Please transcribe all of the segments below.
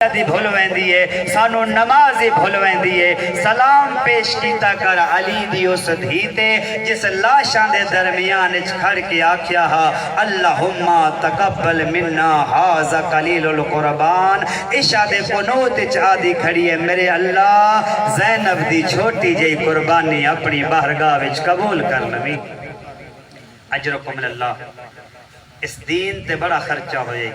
دی بھول ویندی ہے، سانو نماز بھول ویندی ہے۔ سلام پیش کیتا کر علی دی اس دھیتے جس لاشاں دے درمیان کھڑ کے آکھیا ہا اللہم تقبل منا ھذا قلیل القربان۔ عشاء دے قنوت آدھی کھڑی ہے میرے اللہ زینب دی چھوٹی جئی قربانی اپنی بارگاہ وچ قبول کر لوی۔ اجرکم اللہ۔ اس دین تے بڑا خرچہ ہوئے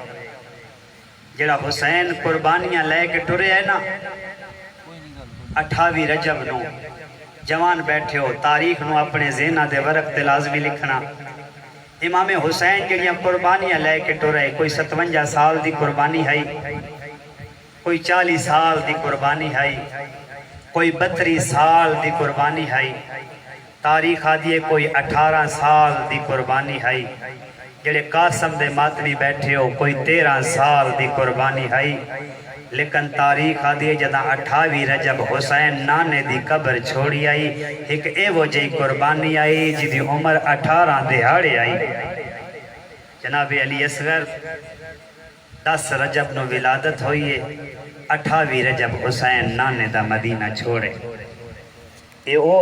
جڑا حسین قربانیاں لے کے ٹرے ہے نا 28 رجب نو جوان بیٹھے ہو تاریخ نو اپنے ذہنہ دے ورق تے لازمی لکھنا۔ امام حسین جڑیاں قربانیاں لے کے ٹرے کوئی 57 سال دی قربانی ہے، کوئی 40 سال دی قربانی ہے، کوئی 32 سال دی قربانی ہے، تاریخ آدھی ہے کوئی 18 سال دی قربانی ہے۔ جڑے قاسم دے ماتمی بیٹھے ہو کوئی 13 سال دی قربانی ہے، لیکن تاریخ آدھی ہے جدہ 28 رجب حسین نانے دی قبر چھوڑی آئی ایک اے وہ جئی قربانی آئی جی دی عمر 18 دہاڑے آئی۔ جناب علی اصغر 10 رجب نو ولادت ہوئی ہے، 28 رجب حسین نانے دا مدینہ چھوڑے۔ اے او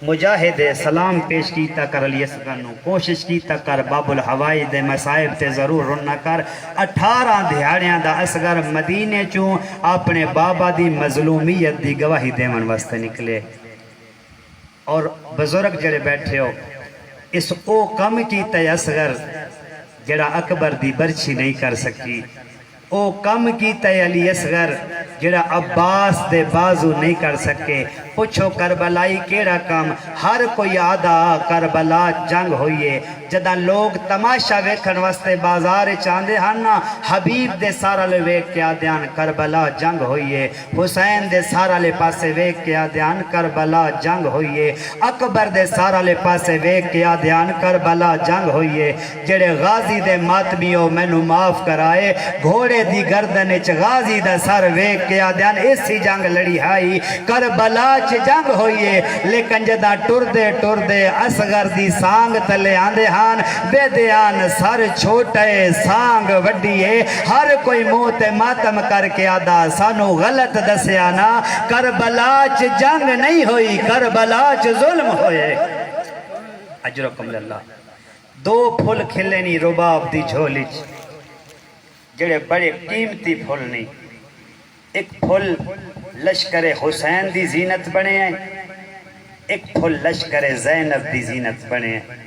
مجاہد سلام پیش کیتا کر علی اصغر نو، کوشش کیتا کر باب الحوائی دے مسائب تے ضرور رنہ کر۔ 18 دہاڑیاں دا اصغر مدینے چوں اپنے بابا دی مظلومیت دی گواہی دیون واسطے نکلے۔ اور بزرگ جڑے بیٹھے ہو اس او کم کیتا اصغر جڑا اکبر دی برچھی نہیں کر سکی، او کم کیتا علی اصغر جڑا عباس دے بازو نہیں کر سکے۔ پوچھو کربلائی کیڑا کام، ہر کوئی آدھا کربلا جنگ ہوئیے جدہ لوگ تماشا ویکھن واسطے بازار چاندے ہانا حبیب دے سارا لے ویک کے آدھیان کربلا جنگ ہوئیے، حسین دے سارا لے پاسے ویک کے آدھیان کربلا جنگ ہوئیے، اکبر دے سارا لے پاسے ویک کے آدھیان کربلا جنگ ہوئیے۔ جڑے غازی دے ماتمیوں مینو معاف کرائے گھوڑے دی گردن اچ غازی دا سر ویک کے آدھیان اسی جنگ لڑی ہائی کربلا چ جنگ ہوئیے، لیکن جدہ ٹر دے اصغر دی سانگ تلے آندے ہان بے دیان سر چھوٹے سانگ وڈیے، ہر کوئی موت ماتم کر کے آدھا سانو غلط دسیانا کربلا چ جنگ نہیں ہوئی کربلا چ ظلم ہوئے۔ اجرکم اللہ۔ 2 پھل کھلے نہیں رباب دی جھولچ جڑے بڑے قیمتی پھل نہیں، ایک پھل لشکر حسین دی زینت بنے ہیں، ایک پھل لشکر زینب دی زینت بنے ہیں۔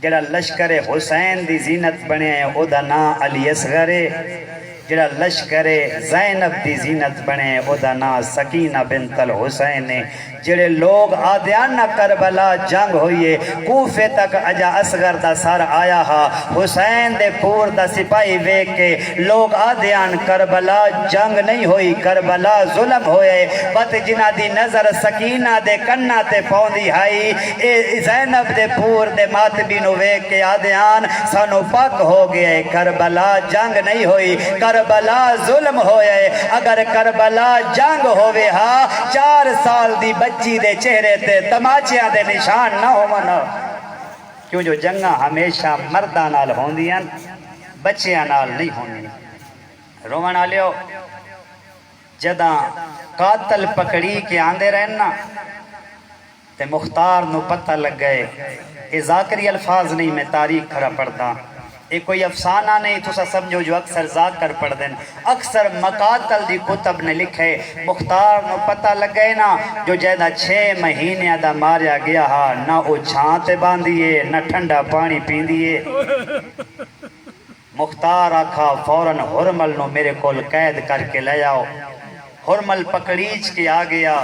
جڑا لشکر حسین دی زینت بنے ہیں او دا نام علی اصغر ہے، جڑا لشکر زینب دی زینت بنے ہیں او دا نام سکینہ بنت الحسین ہے۔ جڑے لوگ آدھیان نہ کربلا جنگ ہوئیے کوفے تک اجا اصغر دا سر آیا ہا حسین دے پور دا سپاہی ویک کے لوگ آدھیان کربلا جنگ نہیں ہوئی کربلا ظلم ہوئے، بت جنہ دی نظر سکینہ دے کنہ تے پوندی ہائی اے زینب دے پور دے ماتمی نو ویک کے آدھیان سانو پاک ہو گئے کربلا جنگ نہیں ہوئی کربلا ظلم ہوئے۔ اگر کربلا جنگ ہوئے ہا 4 سال دی بچی دے چہرے تے تماچیاں دے نشان نہ ہو منا، کیوں جو جنگاں ہمیشہ مردہ نال ہوندیاں بچیاں نال نہیں ہوندیاں۔ رومن آلیو جدہ قاتل پکڑی کے آندے رہنا تے مختار نو پتہ لگ گئے، اے ذاکری الفاظ نہیں میں تاریخ کھڑا پڑھتا، یہ کوئی افسانہ نہیں تسا سمجھو جو اکثر ذاکر پڑھ دیں، اکثر مقاتل دی کتب نے لکھے مختار نو پتہ لگے نا جو جیدہ 6 مہینے دا ماریا گیا ہا نہ او چھانتے باندھیے نہ ٹھنڈا پانی پیندیے۔ مختار آکھا فوراً ہرمل نو میرے کول قید کر کے لے آؤ، ہرمل پکڑیچ کے آ گیا۔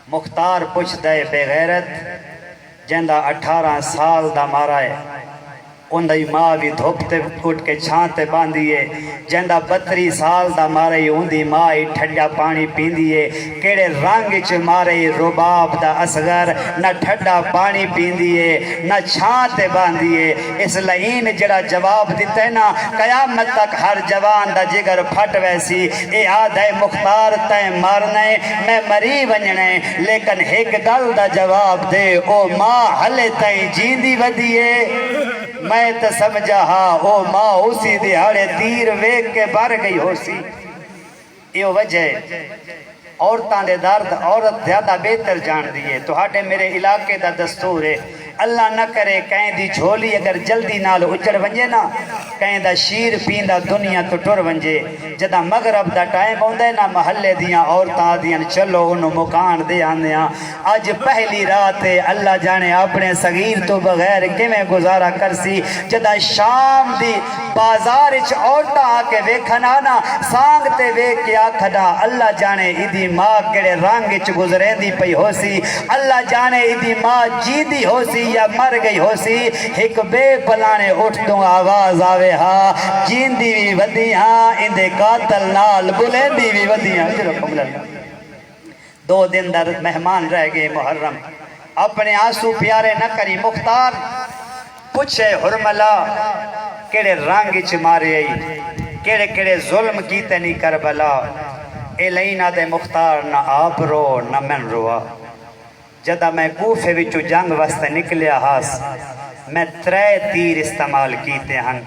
مختار پوچھ دے بے غیرت جندہ 18 سال دا مارا ہے، اندھائی ماں بھی دھوپتے اٹھ کے چھانتے باندھیے، جندہ 32 سال دا مارے اندھی ماں ٹھڈا پانی پیندیے، کیڑے رنگ چ مارے رباب دا اصغر نہ ٹھڈا پانی پیندیے نہ چھانتے باندھیے۔ اس لئین جڑا جواب دیتے نا قیامت تک ہر جوان دا جگر پھٹ ویسی، اے آدھے مختار تائیں مارنے میں مری ونجنے، لیکن ایک گل دا جواب دے او ماں ہلے تائیں جیندی ودیے۔ میں تو سمجھا ہاں او ماں اسی دیہاڑے تیر ویکھ کے بھر گئی ہو سی یہ وجہ ہے عورتاں دے درد عورت زیادہ بہتر جان دیئے تو ہاٹے میرے علاقے دا دستور ہے اللہ نہ کرے کہیں دی جھولی اگر جلدی نال اجڑ ونجے نا کہیں دا شیر پیندہ دنیا تو ٹر ونجے جدہ مغرب دا ٹائم ہوندہ ہے نا محلے دیاں عورتاں دیاں چلو انہوں مکان دے آندیاں آج پہلی رات ہے اللہ جانے اپنے صغیر تو بغیر کمیں گزارا کرسی جدہ شام دی بازار اچ عورتاں آکے ویکھنا نا سانگتے ویکھ کے آکھنا اللہ جانے ادھی ماں کڑے رنگ اچ گزرین دی پئی ہو سی اللہ جانے ادھی ماں جیدی ہو سی یا مر گئی ہو سی ایک بے پلانے اٹھ تو آواز آوے ہاں جیندی بھی ودی ہاں اندے قاتل نال بلیندی بھی ودی ہاں دو دن در مہمان رہ گئے محرم اپنے آنسو پیارے نہ کری مختار پوچھے حرملہ کیڑے رنگ چ مارے آئی کیڑے کیڑے ظلم کیتے نہیں کربلا اے لئینا دے مختار نہ آپ رو نہ من روا جدہ میں کوفے وچو جنگ واسطے نکلیا ہاس میں 3 تیر استعمال کیتے ہیں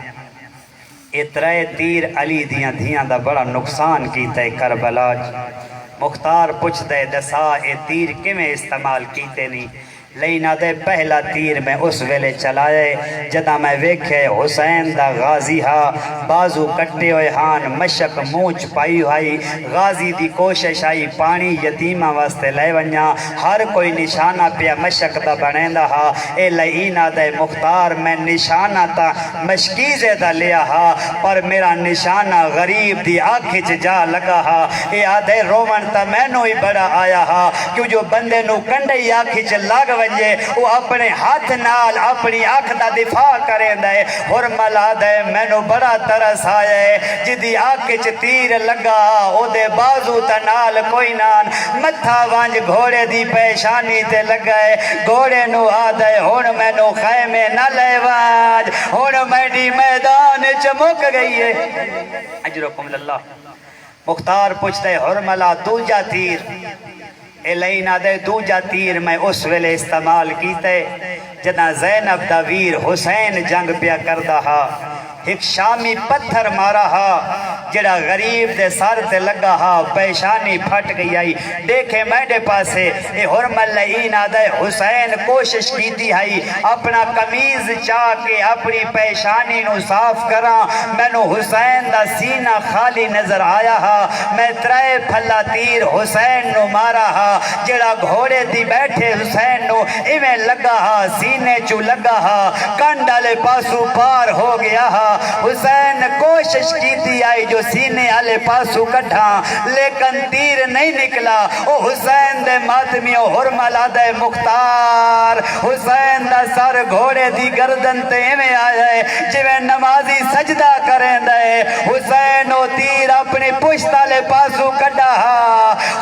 اے 3 تیر علی دیاں دھیاں دا بڑا نقصان کیتے کربلا مختار پوچھ دے دسا اے تیر کمیں استعمال کیتے نہیں لینا دے پہلا تیر میں اس ویلے چلائے جدہ میں ویکھے حسین دا غازی ہا بازو کٹے ہوئے ہان مشک مونچ پائی ہوئی غازی دی کوشش آئی پانی یتیمہ واسطے لے ونیا ہر کوئی نشانہ پیا مشک دا بنیندہ ہا اے لئینا دے مختار میں نشانہ تا مشکیزے دا لیا ہا پر میرا نشانہ غریب دی آنکھیں جا لگا ہا اے آدھے رومن تا میں نو ہی بڑا آیا ہا کیوں جو بندے نو کنڈے آنکھیں لگ ونجے وہ اپنے ہاتھ نال اپنی آنکھ دا دفاع کریں دے حرملہ دے میں نو بڑا ترس آئے جدی آنکھ چ تیر لگا او دے بازو تا نال کوئی نان متھا وانج گھوڑے دی پیشانی تے لگائے گھوڑے نو آدھے ہون میں نو خیمے نہ لے وانج ہون میں دی میدان چمک گئی ہے اجرکم اللہ مختار پوچھتے حرملہ دوجا تیر اے لینا دے دوجا تیر میں اس ویلے استعمال کیتے جنا زینب دا ویر حسین جنگ پیا کردہ ہا ایک شامی پتھر مارا ہا جڑا غریب دے سار تے لگا ہا پیشانی پھٹ گئی آئی دیکھے میڈے پاسے اے حرمل لئینا دے حسین کوشش کیتی ہائی اپنا قمیز چاہ کے اپنی پیشانی نو صاف کرا میں نو حسین دا سینہ خالی نظر آیا ہا میں 3 پھلا تیر حسین نو مارا ہا جڑا گھوڑے دی بیٹھے حسین نو ایویں لگا ہا سینے چو لگا ہا کنڈالے پاسو پار ہو گیا ہا حسین کوشش کیتی آئی جو سینے آلے پاسو کٹھا لیکن تیر نہیں نکلا او حسین دے ماتمیوں حرملہ دے مختار حسین دا سر گھوڑے دی گردن تے میں آئے جویں نمازی سجدہ کریں دے حسین او تیر اپنی پشت آلے پاسو کٹھا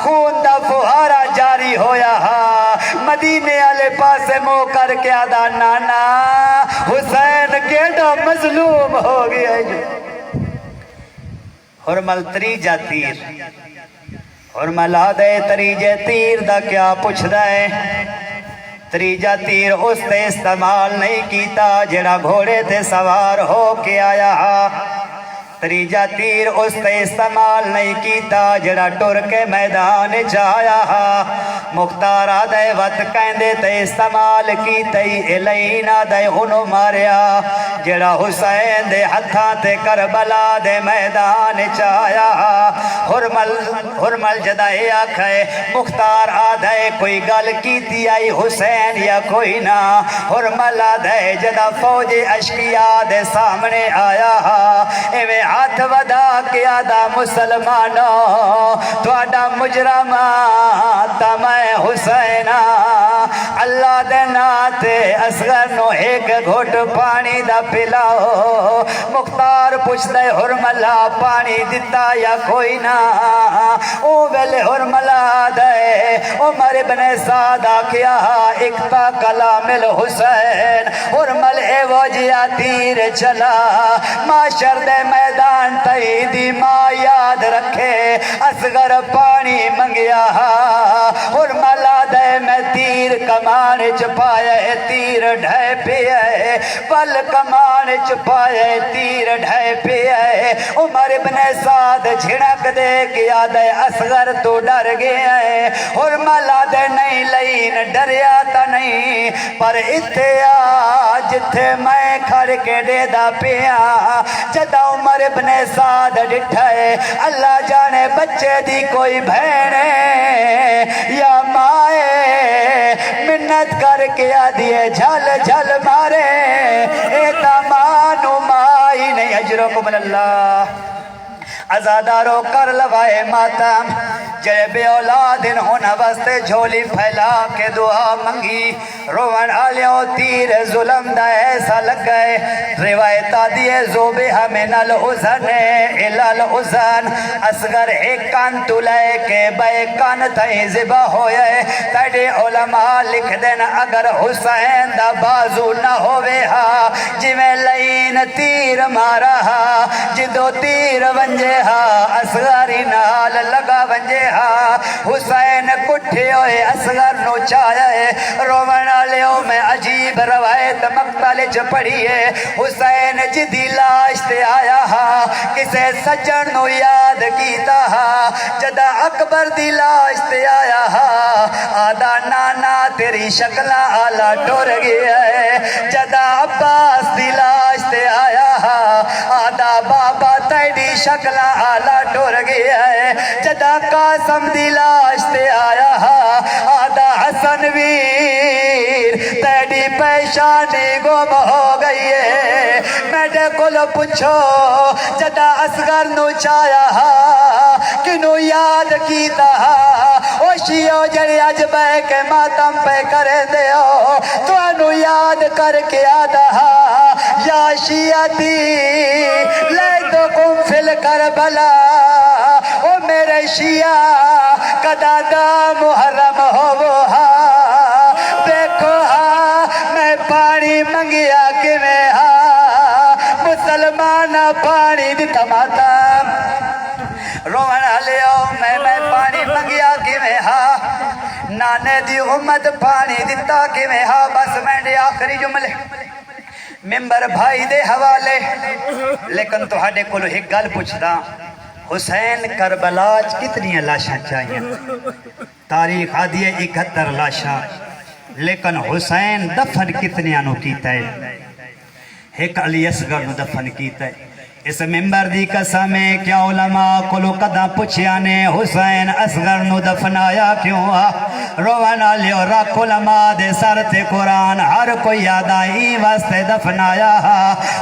خون دا فہارا جاری ہویا ہا مدینے آلے پاسے مو کر کے آدھا نانا حسین کیڑا مظلوم ہو گیا ہے حرمل تریجا تیر حرمل آدھے تریجے تیر دا کیا پوچھ دائے تریجا تیر اس تے استعمال نہیں کیتا جڑا گھوڑے تے سوار ہو کے آیا ہا تریجا تیر اس تے استعمال نہیں کیتا جڑا ٹر کے میدان جایا ہا مختار آدھے وقت کہندے تے استعمال کیتے الینا دے انہوں ماریا جڑا حسین دے ہتھاں تے کربلا دے میدان چایا ہا حرمل جدائے آکھے مختار آدھے کوئی گل کیتی آئی حسین یا کوئی نہ حرمل آدھے جدا فوج اشکیا دے سامنے آیا ہا ایویں ہاتھ ودا کیا دا مسلمانوں تواڈا مجرمہ تا میں حسینہ اللہ دے ناتے اصغر نو ایک گھٹ پانی دا پلاؤ مختار پوچھ دے حرملہ پانی دیتا یا کوئی نہ او ویلے حرملہ دے عمر ابن سعدہ کیا اکتا کلامل حسین حرمل اے وجہ تیر چلا معاشر دے میدان تیدی ماں یاد رکھے اصغر پانی منگیا حرملہ دے میں تیر تیر کمان چ پائے تیر ڈھے پیا پل کمان چ پائے تیر ڈھے پیا عمر ابن سعد جھڑک دے کے آدھے اصغر تو ڈر گیا ہے اور ملا دے نہیں لین ڈریا تا نہیں پر اتیا جتھے میں کھڑ کے دے دا پیا جدا عمر ابن سعد ڈٹھائے اللہ جانے بچے دی کوئی بھینے یا مائے منت کر کے آدھیے جھل جھل مارے ایتا مانو مائی نہیں اجرکم اللہ ازادارو کر لوائے ماتم جے بے اولاد ہونا واسطے جھولی پھیلا کے دعا منگی روان آلیوں تیر ظلم دا ایسا لگ گئے روایتہ دیئے زوبے ہمیں الحزن الالحزن اصغر ایک کان تلائے کے بے کان تھیں زبا ہوئے تیڑے علماء لکھ دینا اگر حسین دا بازو نہ ہوئے ہا جی میں لین تیر مارا ہا جدو تیر ونجے ہا اصغری نال لگا ونجے ہا حسین کٹھے ہوئے اصغر نو چاہے رومن آلیوں میں عجیب روایت مقتل چ پڑھی ہے حسین جدی لاش تے آیا ہا کسے سجن نو یاد کیتا ہا جدا اکبر دی لاش تے آیا ہا آدھا نانا تیری شکلہ آلہ ٹور گیا ہے جدا عباس دی لاش تے آیا ہا آدھا بابا تیری شکلہ آلہ ٹور گیا ہے جدا قاسم دی لاش تے آیا ہا آدھا حسن ویر تیری پیشانی گم ہو گئی ہے میڈے کلو پچھو جدا اصغر نو چایا ہا کنو یاد کیتا ہا او شیعو جڑی اج بے کے ماتم پہ کرے دے ہو تو انو یاد کر کے آدھا ہا یا شیعتی لیتکم فی الکربلا او میرے شیعہ قدا دا محرم ہو وہ ہا دیکھو ہا میں پانی منگیا کہ میں ہا مسلمان پانی دیتا ماتم رومن علیوں میں پانی منگیا کہ میں ہا نانے دی امت پانی دیتا کہ میں ہا بس میں نے آخری جملے ممبر بھائی دے حوالے لیکن تو ہڈے کو ایک گل پوچھتا حسین کربلاج کتنی لاشاں چاہیے تاریخ آدھی 71 لاشاں لیکن حسین دفن کتنی آنو کیتا ہے ایک علی اصغر نو دفن کیتا ہے اس ممبر دی قسم ہے کیا علماء کلو قدہ پچھیانے حسین اصغر نو دفنایا کیوں روانا لیو رکھ علماء دے سر تے قرآن ہر کوئی یاد آئی واسطے دفنایا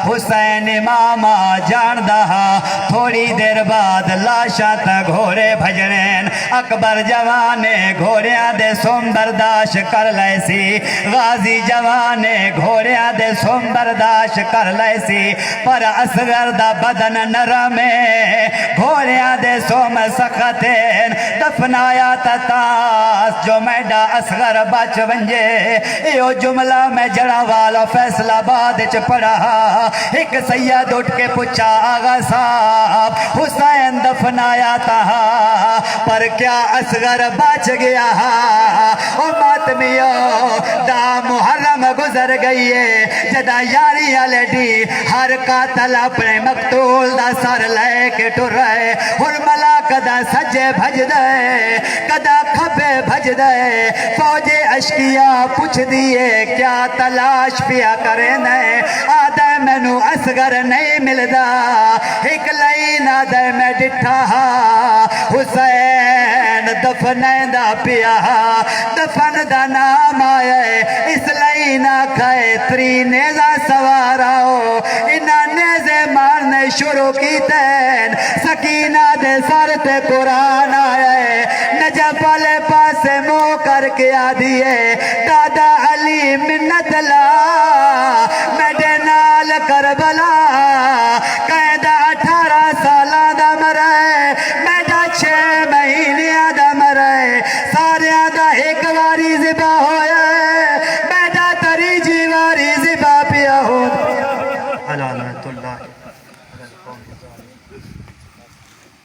حسین امامہ جان دہا تھوڑی دیر بعد لاشا تا گھوڑے بھجنین اکبر جوانے گھوڑیاں دے سوم برداشت کر لے سی غازی جوانے گھوڑیاں دے سوم برداشت کر لے سی پر اصغر دا بدن نرمے گھوڑیاں دے سوم سختین دفنایا تتاس جو میڈا اصغر بچ ونجے یو جملہ میں جڑا والا فیصلہ آباد چ پڑھا ایک سید اٹھ کے پوچھا آغا صاحب حسین دفنایا تھا پر کیا اصغر بچ گیا او ماتمیو دا محرم گزر گئی ہے جدا یاری آلیڈی ہر قاتل اپنے مقتول دا سر لے کے ٹر رہے اور ملا کدا سجے بھج دے کدا کھبے بھج دے فوج اشکیا پوچھ دیئے کیا تلاش پیا کریں دے آدھے مینو اصغر نہیں ملدا ایک لائن آدھے میں ڈٹھا حسین دفنیں دا پیا دفن دا نام آئے اس لائن آکھائے تری نیزہ سواراؤ انہا نیزے مارنے شروع کی تین سکینہ دے سر تے قرآن آئے نجف والے پاسے مو کر کے آدھیے دادا علی منت لا میڈے نال کربلا قیدہ 18 سالہ دا مرائے میڈا 6 مہینے دا مرائے سارے دا ایک واری زبا ہو